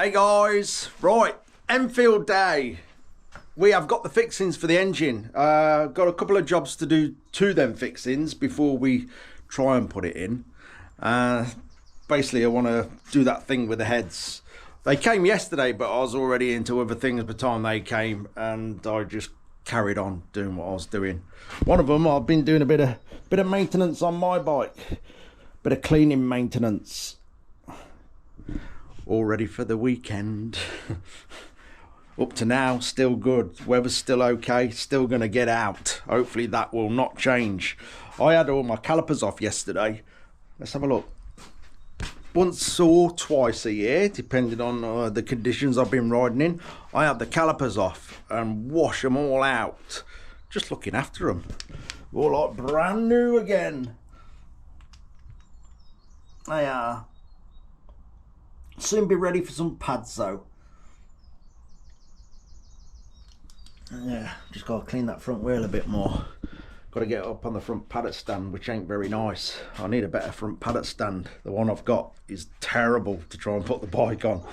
Hey guys, right, Enfield Day. We have got the fixings for the engine. Got a couple of jobs to do to them fixings before we try and put it in. Basically, I want to do that thing with the heads. They came yesterday, but I was already into other things by the time they came, and I just carried on doing what I was doing. One of them, I've been doing a bit of maintenance on my bike, bit of cleaning maintenance. All ready for the weekend. Up to now, still good. Weather's still okay. Still going to get out. Hopefully that will not change. I had all my calipers off yesterday. Let's have a look. Once or twice a year, depending on the conditions I've been riding in, I have the calipers off and wash them all out. Just looking after them. All like brand new again. They are. Soon be ready for some pads though. Yeah, just got to clean that front wheel a bit more. Got to get up on the front paddock stand, which ain't very nice. I need a better front paddock stand. The one I've got is terrible to try and put the bike on.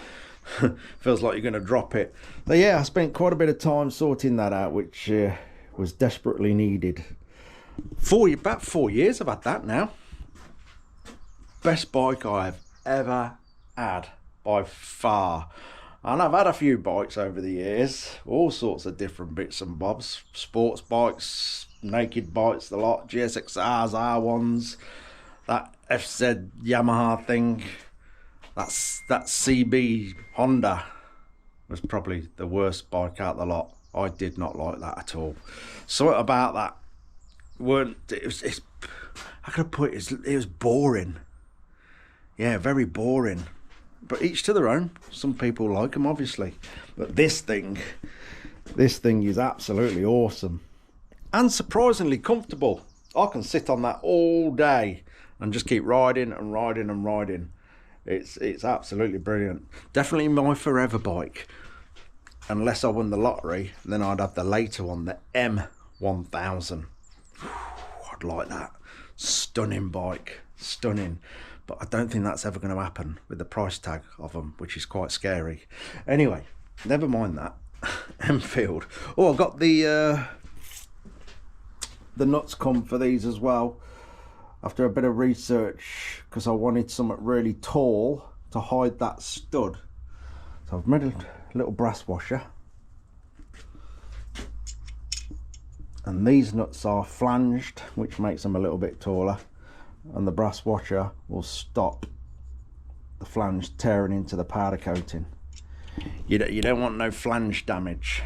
Feels like you're going to drop it. But yeah, I spent quite a bit of time sorting that out, which was desperately needed. About 4 years I've had that now. Best bike I've ever had by far. And I've had a few bikes over the years, all sorts of different bits and bobs, sports bikes, naked bikes, the lot, GSXRs, R1s, that FZ Yamaha thing, that CB Honda was probably the worst bike out of the lot. I did not like that at all. Something about that how can I put it? It was boring. Yeah, very boring. But each to their own. Some people like them, obviously. But this thing is absolutely awesome. And surprisingly comfortable. I can sit on that all day and just keep riding and riding and riding. It's absolutely brilliant. Definitely my forever bike. Unless I won the lottery, then I'd have the later one, the M1000. I'd like that. Stunning bike. Stunning. But I don't think that's ever going to happen with the price tag of them, which is quite scary. Anyway, never mind that. Enfield. Oh, I've got the nuts come for these as well. After a bit of research, because I wanted something really tall to hide that stud. So I've made a little brass washer. And these nuts are flanged, which makes them a little bit taller. And the brass washer will stop the flange tearing into the powder coating. You don't want no flange damage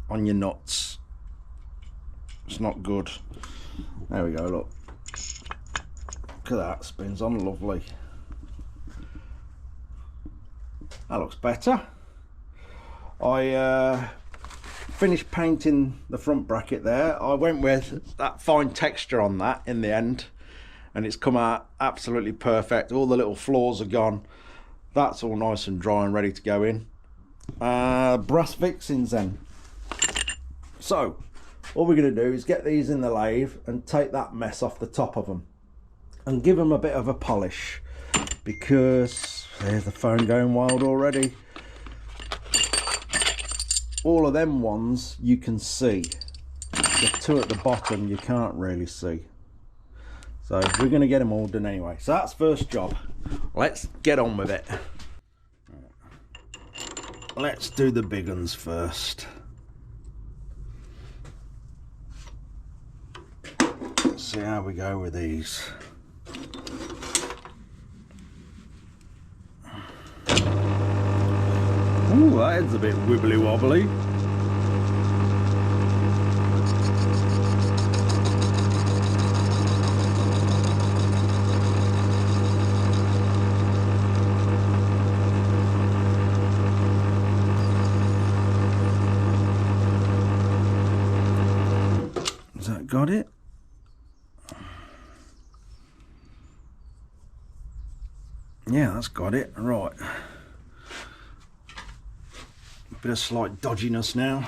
on your nuts. It's not good. There we go, look. Look at that, spins on lovely. That looks better. I finished painting the front bracket there. I went with that fine texture on that in the end, and it's come out absolutely perfect. All the little flaws are gone. That's all nice and dry and ready to go in. Brass fixings then. So all we're going to do is get these in the lathe and take that mess off the top of them and give them a bit of a polish, because there's the phone going wild already. All of them ones you can see. The two at the bottom you can't really see. So we're going to get them all done anyway. So that's first job. Let's get on with it. Let's do the big ones first. Let's see how we go with these. Ooh, that head's a bit wibbly wobbly. Has that got it? Yeah, that's got it. Right. Bit of slight dodginess now.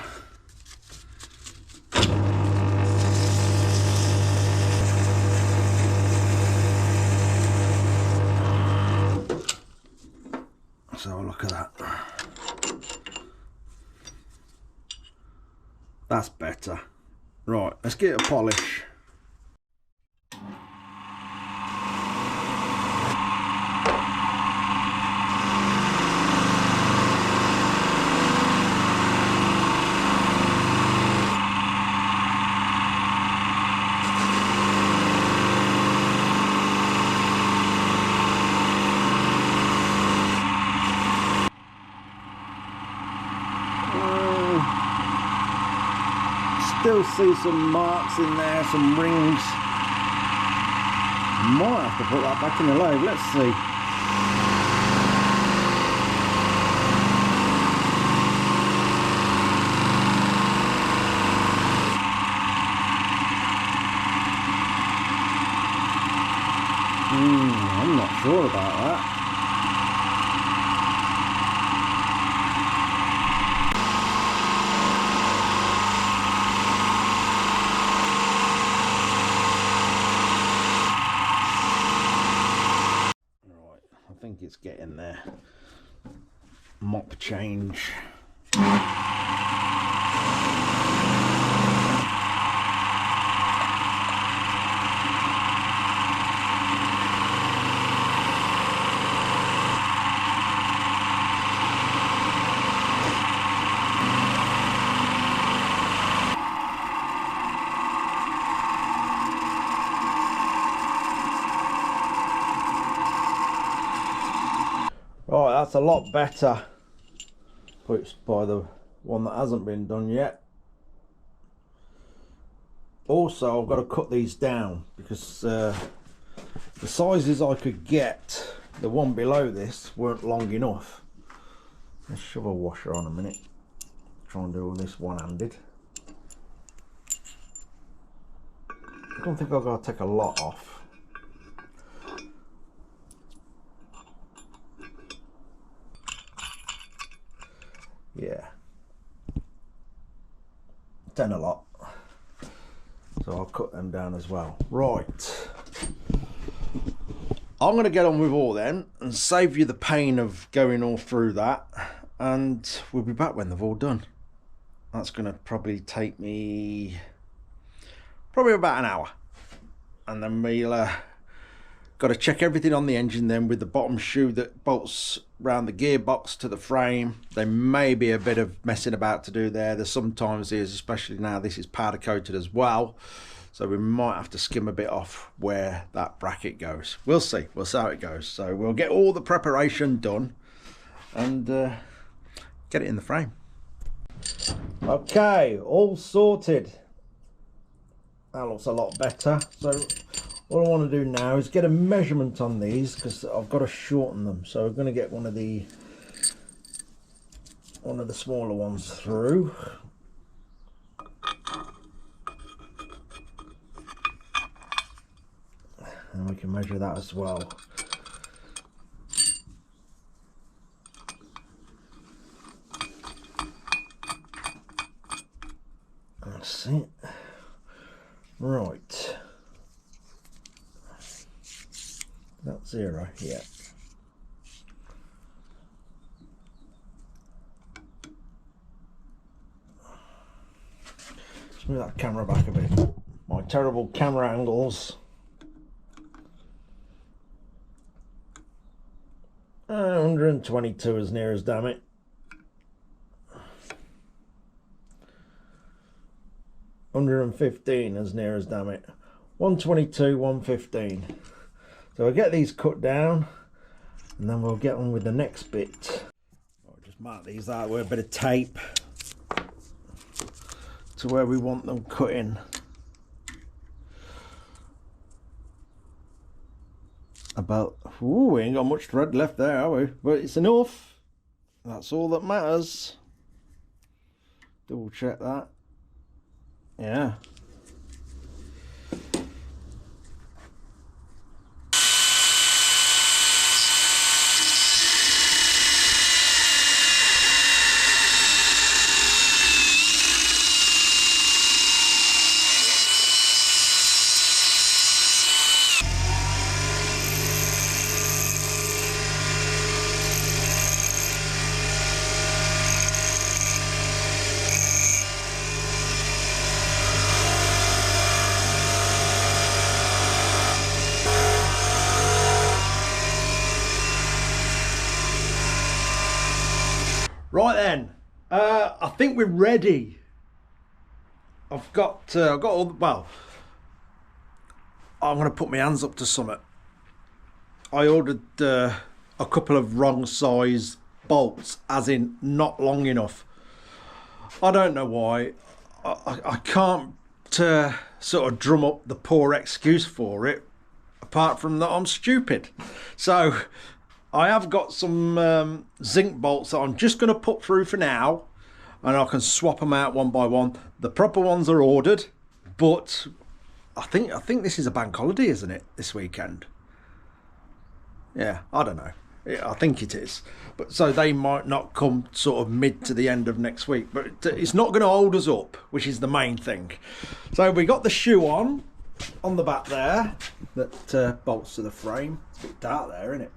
Let's have a look at that. That's better. Right, let's get a polish. Still see some marks in there, some rings. Might have to put that back in the lathe. Let's see. I'm not sure about that. I think it's getting there. Mop change. Right, that's a lot better. Put by the one that hasn't been done yet. Also, I've got to cut these down because the sizes I could get, the one below this, weren't long enough. Let's shove a washer on a minute. Try and do all this one-handed. I don't think I've got to take a lot off. Yeah, done a lot, so I'll cut them down as well. Right, I'm going to get on with all them and save you the pain of going all through that, and we'll be back when they've all done. That's going to probably take me probably about an hour, and then we'll got to check everything on the engine then with the bottom shoe that bolts around the gearbox to the frame. There may be a bit of messing about to do there. There's sometimes is, especially now this is powder coated as well, so we might have to skim a bit off where that bracket goes. We'll see how it goes. So we'll get all the preparation done and get it in the frame. Okay, all sorted. That looks a lot better. So what I want to do now is get a measurement on these because I've got to shorten them. So I'm going to get one of the smaller ones through. And we can measure that as well. That's it. Right. That's 0, yeah. Let's move that camera back a bit. My terrible camera angles. 122 as near as damn it. 115 as near as damn it. 122, 115. So I'll get these cut down and then we'll get on with the next bit. I'll just mark these out with a bit of tape to where we want them cut in. About, ooh, we ain't got much thread left there, are we? But it's enough. That's all that matters. Double check that. Yeah. Right then, I think we're ready. I've got all the, well, I'm going to put my hands up to something. I ordered a couple of wrong size bolts, as in not long enough. I don't know why. I can't sort of drum up the poor excuse for it, apart from that I'm stupid. So I have got some zinc bolts that I'm just going to put through for now, and I can swap them out one by one. The proper ones are ordered, but I think this is a bank holiday, isn't it, this weekend? Yeah, I don't know. Yeah, I think it is. But so they might not come sort of mid to the end of next week, but it's not going to hold us up, which is the main thing. So we got the shoe on the back there that bolts to the frame. It's a bit dark there, isn't it?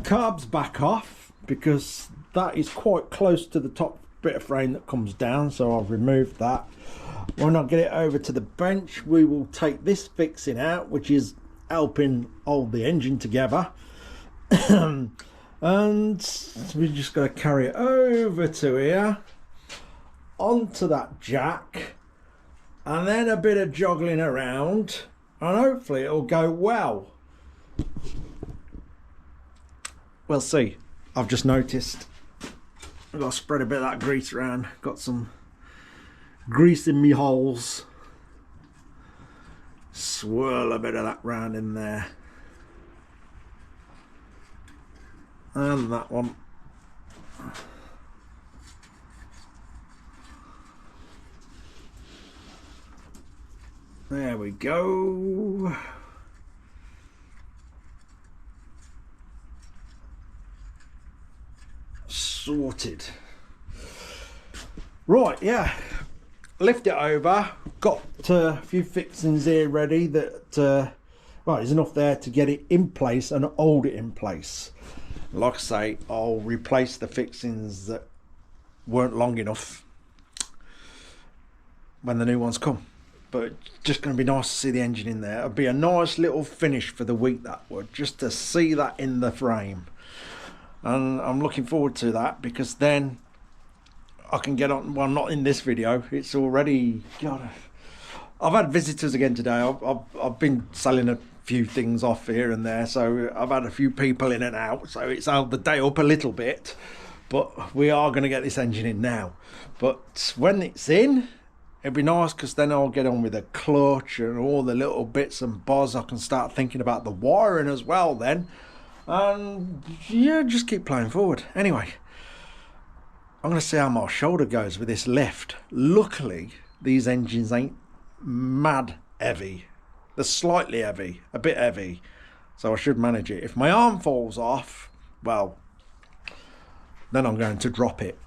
Carb's back off because that is quite close to the top bit of frame that comes down, so I've removed that. When I get it over to the bench, we will take this fixing out, which is helping hold the engine together. And we're just going to carry it over to here, onto that jack, and then a bit of joggling around, and hopefully it'll go well. We'll see. I've just noticed I've got to spread a bit of that grease around. Got some grease in me holes. Swirl a bit of that round in there. And that one. There we go. Sorted. Right, yeah. Lift it over. Got a few fixings here ready that, well, there's enough there to get it in place and hold it in place. Like I say, I'll replace the fixings that weren't long enough when the new ones come. But it's just going to be nice to see the engine in there. It'll be a nice little finish for the week, that would, just to see that in the frame. And I'm looking forward to that, because then I can get on, well, not in this video, it's already, God, I've had visitors again today. I've been selling a few things off here and there, so I've had a few people in and out, so it's held the day up a little bit, but we are going to get this engine in now. But when it's in, it'd be nice, because then I'll get on with the clutch and all the little bits and bobs. I can start thinking about the wiring as well then, and yeah, just keep playing forward. Anyway, I'm going to see how my shoulder goes with this lift. Luckily, these engines ain't mad heavy. They're slightly heavy, a bit heavy, so I should manage it. If my arm falls off, well, then I'm going to drop it.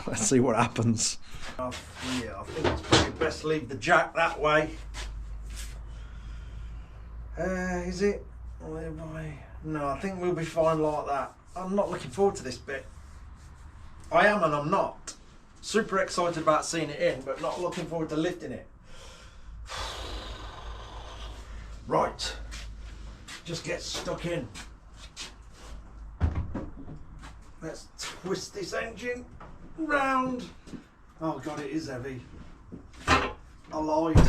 Let's see what happens. Yeah, I think it's probably best to leave the jack that way. Is it? No, I think we'll be fine like that. I'm not looking forward to this bit. I am and I'm not. Super excited about seeing it in, but not looking forward to lifting it. Right, just get stuck in. Let's twist this engine round. Oh God, it is heavy. I lied.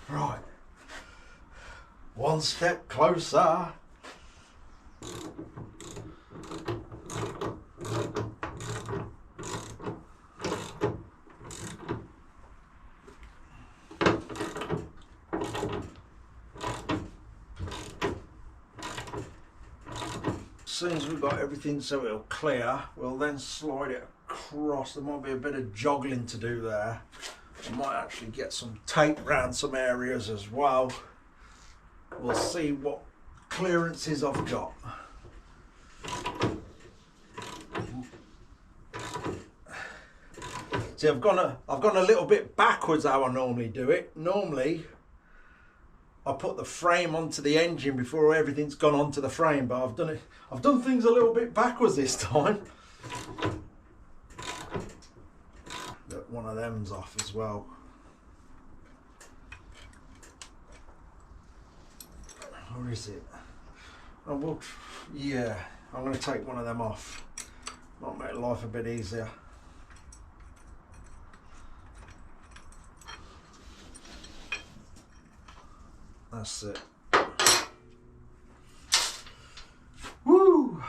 Right, one step closer. As soon as we've got everything so it'll clear, we'll then slide it across. There might be a bit of joggling to do there. I might actually get some tape around some areas as well. We'll see what clearances I've got. See, I've gone a little bit backwards how I normally do it. Normally, I put the frame onto the engine before everything's gone onto the frame, but I've done things a little bit backwards this time. Got one of them's off as well. Or is it? Oh, well, yeah, I'm going to take one of them off. Might make life a bit easier. That's it. Woo!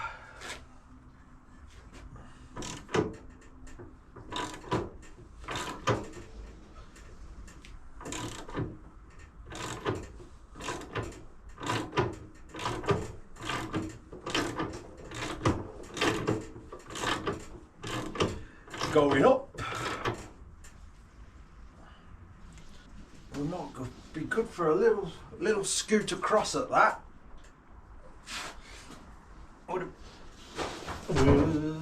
Going up. We might be good for a little scoot across at that.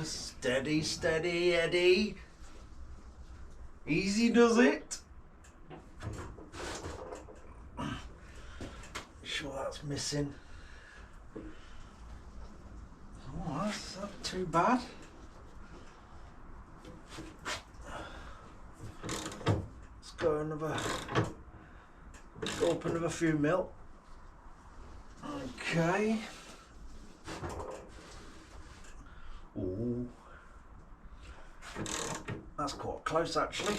Steady, steady, Eddie. Easy does it. Sure that's missing. Oh, that's not too bad. Let's go up another few mil. Okay. Ooh. That's quite close actually.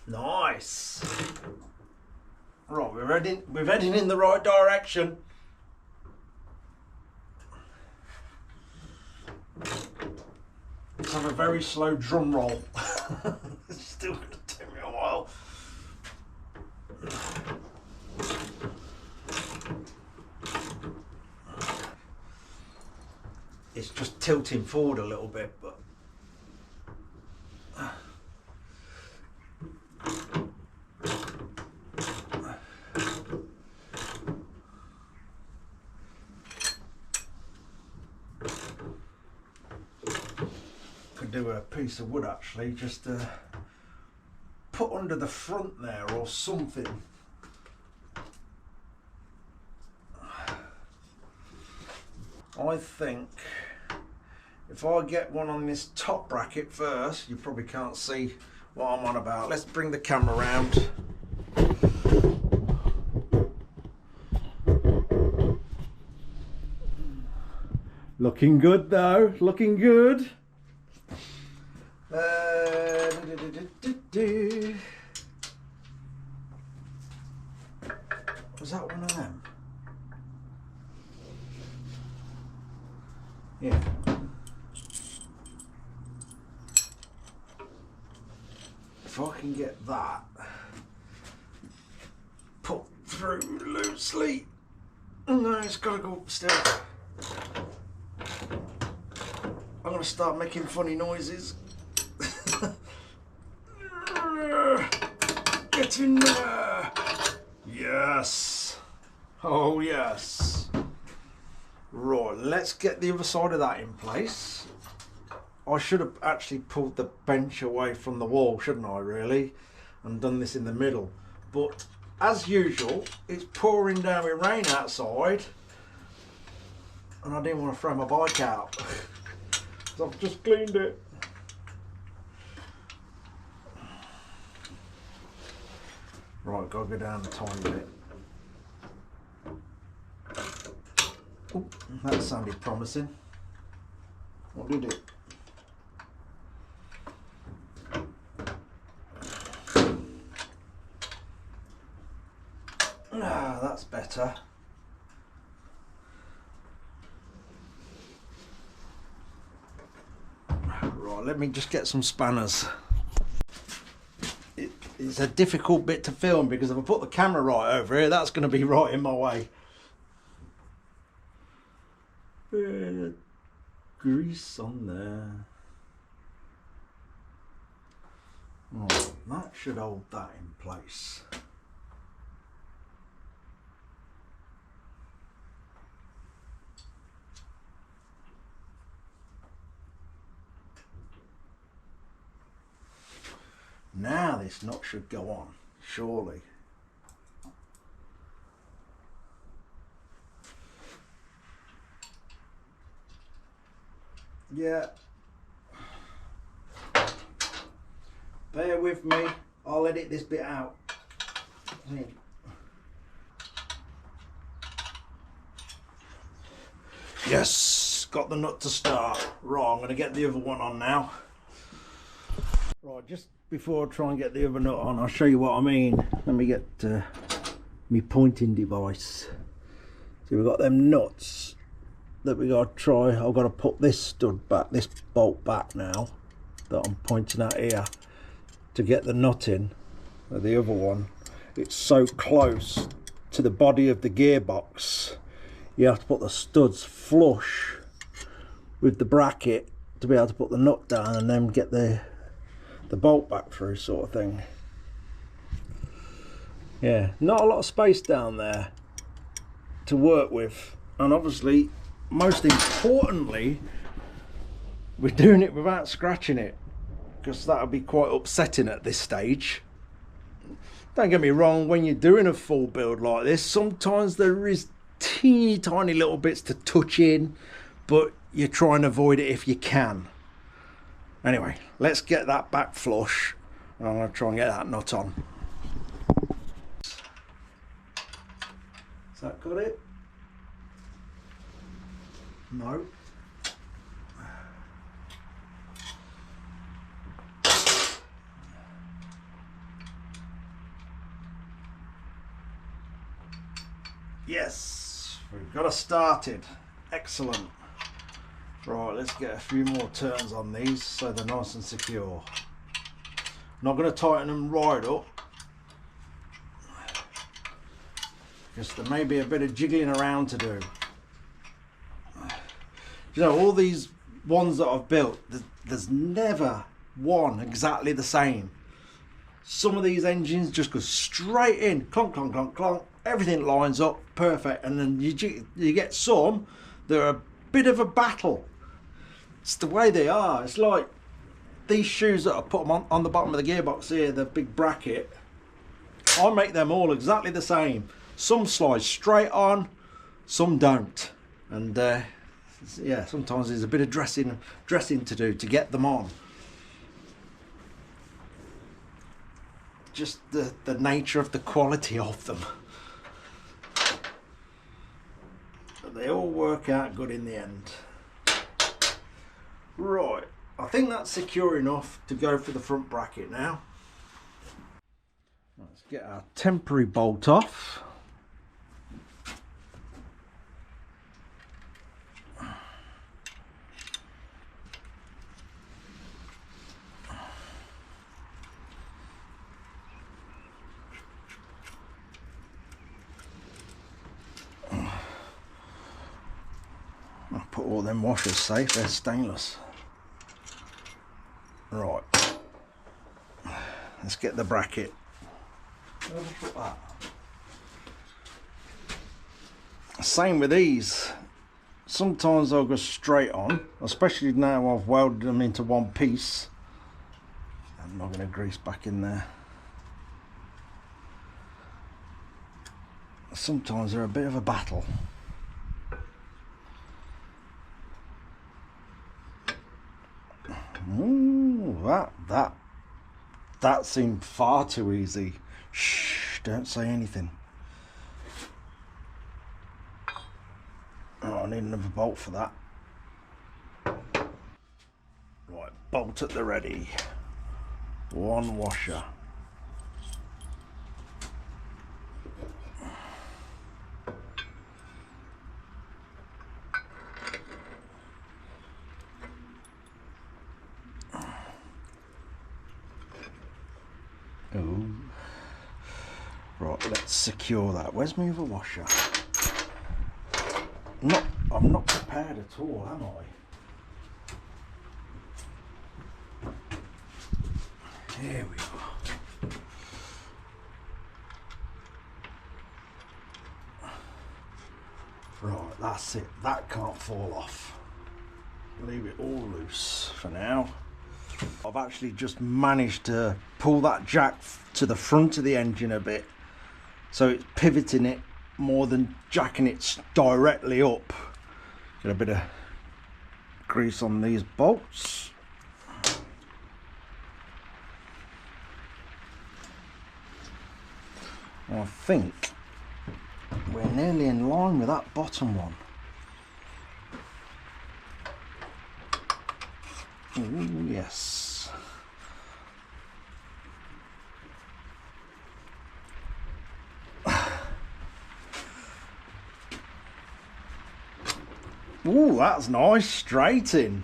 Nice. Right, we're heading in the right direction. Let's have a very slow drum roll. It's still going to take me a while. It's just tilting forward a little bit, but could do a piece of wood actually, just put under the front there or something. I think if I get one on this top bracket first, you probably can't see what I'm on about. Let's bring the camera around. Looking good though, looking good. Was that one of them? Yeah. If I can get that put through loosely. No, it's got to go up still. I'm going to start making funny noises. Get in there. Yes. Oh, yes. Right, let's get the other side of that in place. I should have actually pulled the bench away from the wall, shouldn't I, really? And done this in the middle. But, as usual, it's pouring down with rain outside. And I didn't want to throw my bike out. So I've just cleaned it. Right, gotta go down a tiny bit. Oh, that sounded promising. What did it? Ah, that's better. Right, let me just get some spanners. It's a difficult bit to film because if I put the camera right over here, that's going to be right in my way. Grease on there. Oh, that should hold that in place. this nut should go on, surely. Yeah. Bear with me, I'll edit this bit out. Yes, got the nut to start. Right, I'm going to get the other one on now. Right, just before I try and get the other nut on, I'll show you what I mean. Let me get my pointing device. So we've got them nuts that we got to try. I've got to put this stud back, this bolt back now that I'm pointing at here to get the nut in. The other one, it's so close to the body of the gearbox, you have to put the studs flush with the bracket to be able to put the nut down and then get the bolt back through, sort of thing. Yeah, not a lot of space down there to work with, and obviously most importantly we're doing it without scratching it, because that would be quite upsetting at this stage. Don't get me wrong, when you're doing a full build like this, sometimes there is teeny tiny little bits to touch in, but you try and avoid it if you can. Anyway, let's get that back flush and I'm going to try and get that nut on. Has that got it? No. Yes, we've got us started. Excellent. Right, let's get a few more turns on these so they're nice and secure. Not going to tighten them right up, because there may be a bit of jiggling around to do. You know, all these ones that I've built, there's never one exactly the same. Some of these engines just go straight in, clonk, clonk, clonk, clonk. Everything lines up perfect, and then you get some that are a bit of a battle. It's the way they are. It's like these shoes that I put them on the bottom of the gearbox here, the big bracket. I make them all exactly the same. Some slide straight on, some don't, and yeah, sometimes there's a bit of dressing to do to get them on. Just the nature of the quality of them. But they all work out good in the end. Right, I think that's secure enough to go for the front bracket now. Let's get our temporary bolt off. I'll put all them washers safe, they're stainless. Right, let's get the bracket. Where have I put that? Same with these. Sometimes they'll go straight on, especially now I've welded them into one piece. I'm not going to grease back in there. Sometimes they're a bit of a battle. Ooh, that seemed far too easy. Shh, don't say anything. Oh, I need another bolt for that. Right, bolt at the ready. One washer. Ooh. Right, let's secure that. Where's my other washer? I'm not prepared at all, am I? Here we are. Right, that's it. That can't fall off. Leave it all loose for now. I've actually just managed to pull that jack to the front of the engine a bit, so it's pivoting it more than jacking it directly up. Get a bit of grease on these bolts. I think we're nearly in line with that bottom one. Ooh, yes. Ooh, that's nice, straight in.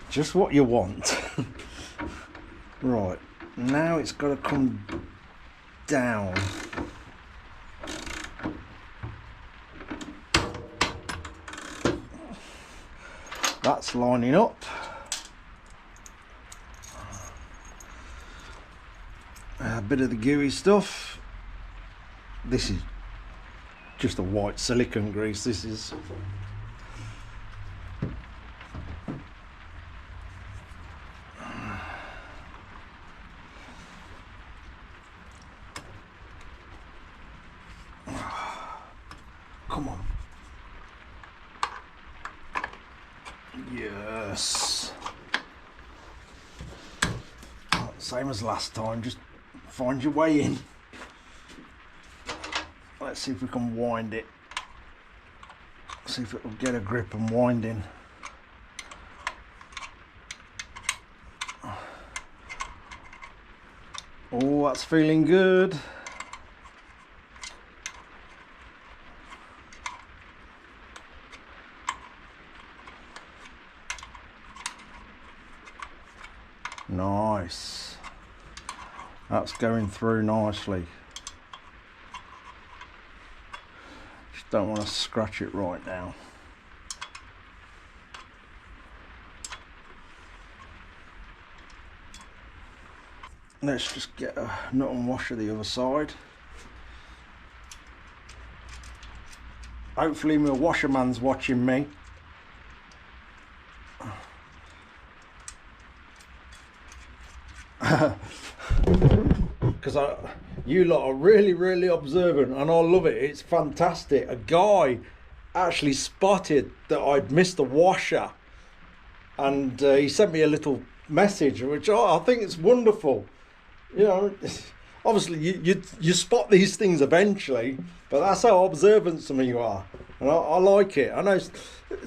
Just what you want. Right, now it's got to come down. That's lining up. A bit of the gooey stuff. This is just a white silicone grease. This is. Come on. Yes. Same as last time, just find your way in. Let's see if we can wind it. See if it'll get a grip and wind in. Oh, that's feeling good. Nice. That's going through nicely. Just don't want to scratch it right now. Let's just get a nut and washer the other side. Hopefully my washerman's watching me. Because you lot are really observant and I love it. It's fantastic. A guy actually spotted that I'd missed the washer and he sent me a little message, which I think it's wonderful. You know, obviously you spot these things eventually, but that's how observant some of you are, and I like it. I know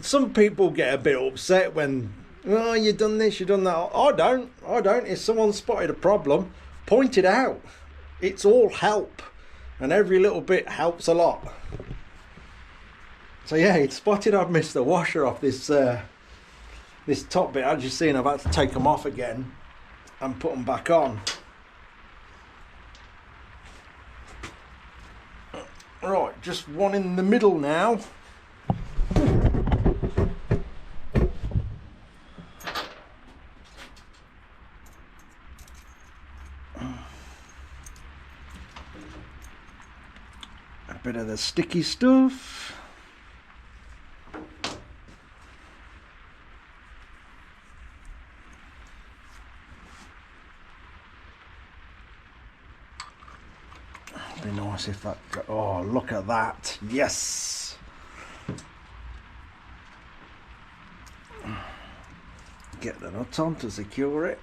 some people get a bit upset when, oh, you done this, you done that. I don't. If someone spotted a problem, point it out. It's all help, and every little bit helps a lot. So yeah, it's spotted I've missed the washer off this this top bit. As you've seen, I've had to take them off again and put them back on. Right, just one in the middle now. A bit of the sticky stuff. Be nice if that, oh, look at that, yes. Get the nut on to secure it.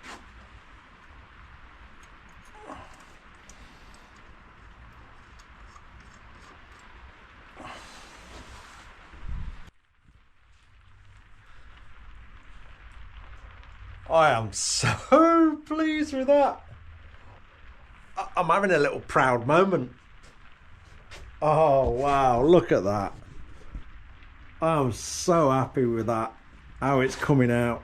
I am so pleased with that. I'm having a little proud moment. Oh wow, look at that. I'm so happy with that, how it's coming out.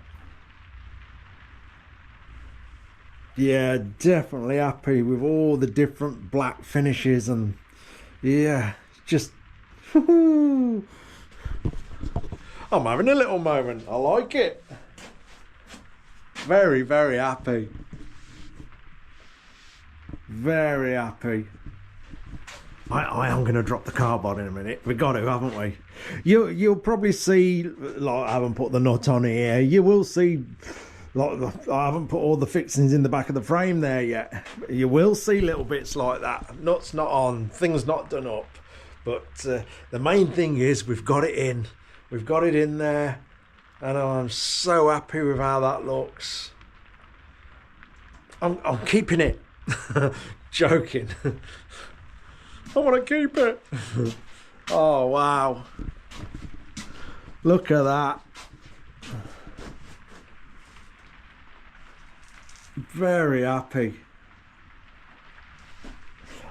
Yeah, definitely happy with all the different black finishes, and yeah, just I'm having a little moment. I like it. Very happy. Very happy. I am going to drop the carb on in a minute. We got to, haven't we? You'll probably see, like, I haven't put the nut on here. You will see Like, I haven't put all the fixings in the back of the frame there yet. You will see little bits like that. Nuts not on, things not done up. But the main thing is we've got it in. We've got it in there. And I'm so happy with how that looks. I'm keeping it. Joking. I want to keep it. Oh, wow. Look at that. Very happy.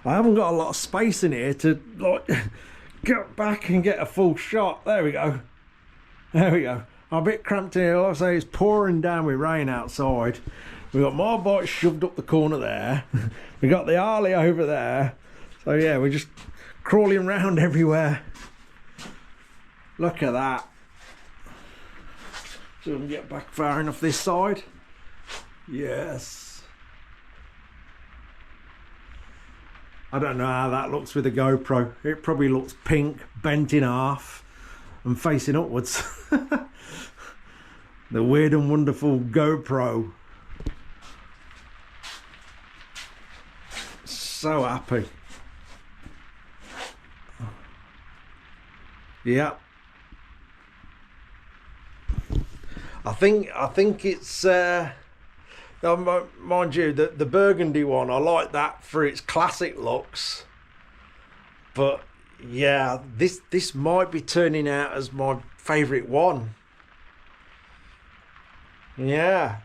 I haven't got a lot of space in here to like get back and get a full shot. There we go. There we go. I'm a bit cramped in here. Like I say, it's pouring down with rain outside. We've got more bikes shoved up the corner there. We got the Harley over there. So yeah, we're just crawling around everywhere. Look at that. So we can get back far enough this side. Yes. I don't know how that looks with a GoPro. It probably looks pink, bent in half and facing upwards. The weird and wonderful GoPro. So happy. Yeah. I think it's mind you, the burgundy one, I like that for its classic looks. But yeah, this might be turning out as my favourite one. Yeah.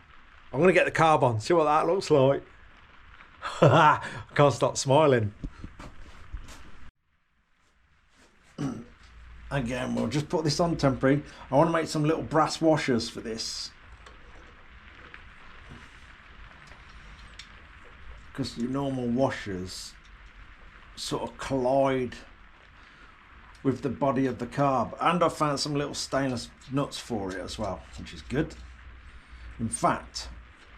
I'm gonna get the carb on, see what that looks like. I can't stop smiling. Again, we'll just put this on temporary. I want to make some little brass washers for this, because your normal washers sort of collide with the body of the carb. And I found some little stainless nuts for it as well, which is good. In fact,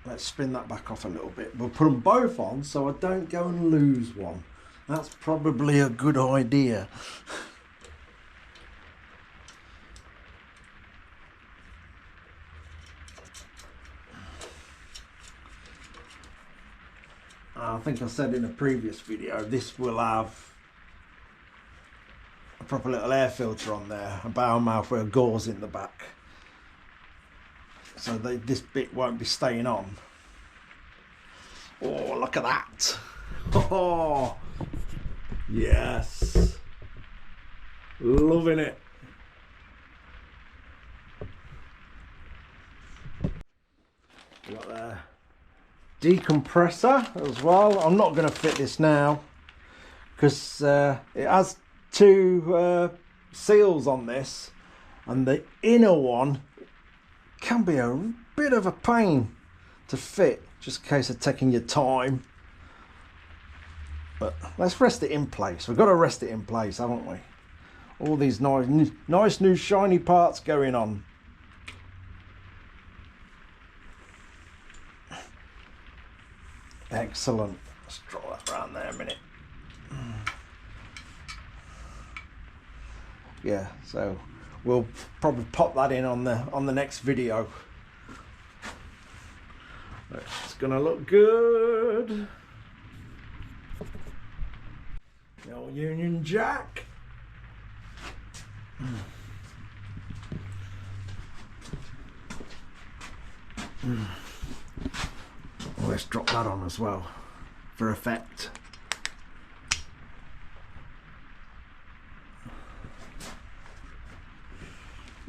let's spin that back off a little bit. We'll put them both on so I don't go and lose one. That's probably a good idea. I think I said in a previous video, this will have a proper little air filter on there, a bow mouth where gore's in the back, so this bit won't be staying on. Oh, look at that. Oh, yes. Loving it. Got there. Decompressor as well. I'm not going to fit this now because it has two seals on this, and the inner one can be a bit of a pain to fit, just in case of taking your time. But let's rest it in place. We've got to rest it in place, haven't we? All these nice new shiny parts going on. Excellent. Let's draw that around there a minute. Yeah, so we'll probably pop that in on the next video. It's gonna look good. The old Union Jack. Well, let's drop that on as well for effect.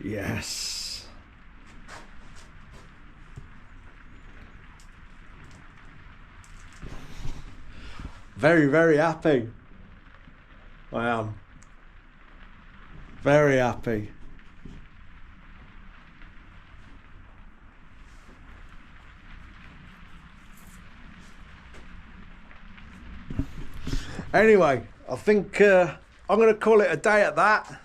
Yes. Very, very happy. I am. Very happy. Anyway, I think I'm going to call it a day at that,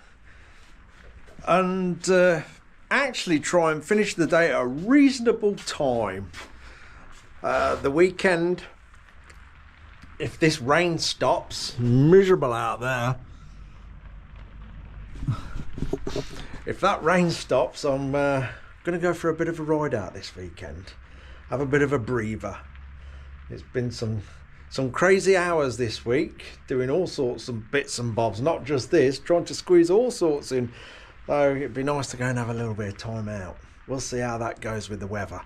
and actually try and finish the day at a reasonable time. The weekend, if this rain stops, miserable out there. If that rain stops, I'm going to go for a bit of a ride out this weekend. have a bit of a breather. It's been some crazy hours this week, doing all sorts of bits and bobs, not just this, trying to squeeze all sorts in. So it'd be nice to go and have a little bit of time out. We'll see how that goes with the weather.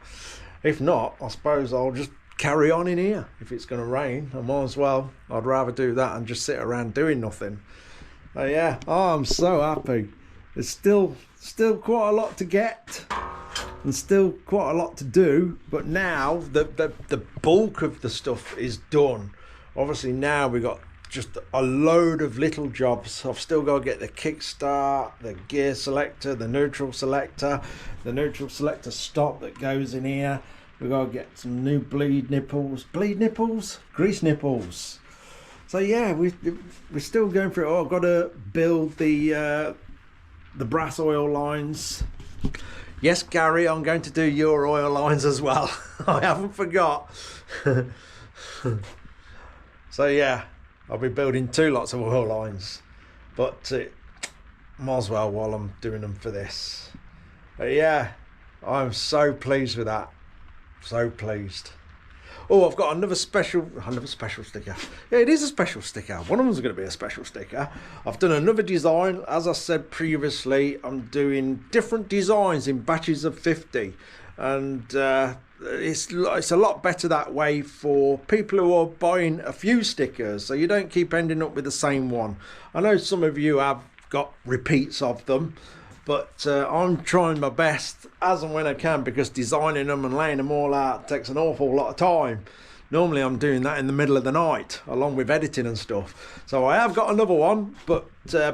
If not, I suppose I'll just carry on in here. If it's going to rain, I might as well. I'd rather do that and just sit around doing nothing. But yeah, I'm so happy. There's still quite a lot to get and still quite a lot to do, but now the bulk of the stuff is done. Obviously now we've got just a load of little jobs. I've still got to get the kickstart, the gear selector, the neutral selector stop that goes in here. We've got to get some new grease nipples. So yeah, we're still going through it. Oh, I've got to build the brass oil lines. Yes, Gary, I'm going to do your oil lines as well. I haven't forgot. So yeah, I'll be building 2 lots of oil lines, but might as well while I'm doing them for this. But yeah, I'm so pleased with that. So pleased. Oh, I've got another special sticker. Yeah, it is a special sticker. One of them's going to be a special sticker. I've done another design. As I said previously, I'm doing different designs in batches of 50. And it's a lot better that way for people who are buying a few stickers, so you don't keep ending up with the same one. I know some of you have got repeats of them, but I'm trying my best as and when I can, because designing them and laying them all out takes an awful lot of time. Normally I'm doing that in the middle of the night along with editing and stuff. So I have got another one, but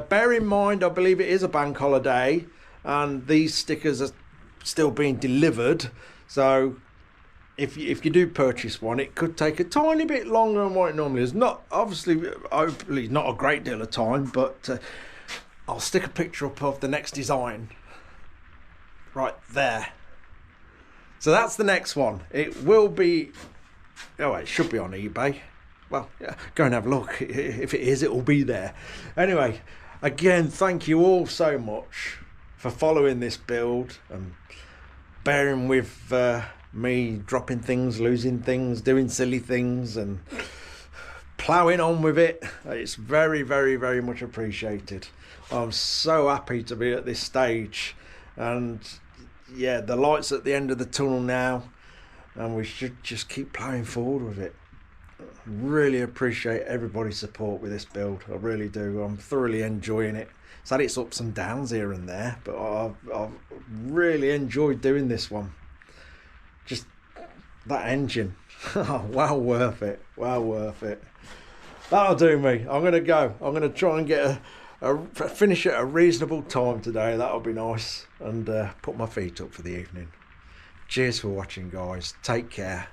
bear in mind I believe it is a bank holiday and these stickers are still being delivered. So if you do purchase one, it could take a tiny bit longer than what it normally is. Not obviously, hopefully not a great deal of time, but I'll stick a picture up of the next design right there. So that's the next one. It will be, oh, it should be on eBay. Well, yeah, go and have a look. If it is, it will be there. Anyway, again, thank you all so much for following this build and bearing with me dropping things, losing things, doing silly things and ploughing on with it. It's very, very, very much appreciated. I'm so happy to be at this stage, and yeah, the light's at the end of the tunnel now and we should just keep ploughing forward with it. Really appreciate everybody's support with this build. I really do. I'm thoroughly enjoying it. It's had its ups and downs here and there, but I've really enjoyed doing this one. Just that engine. Well worth it. Well worth it. That'll do me. I'm going to go. I'm going to try and get finish at a reasonable time today. That'll be nice. And put my feet up for the evening. Cheers for watching, guys. Take care.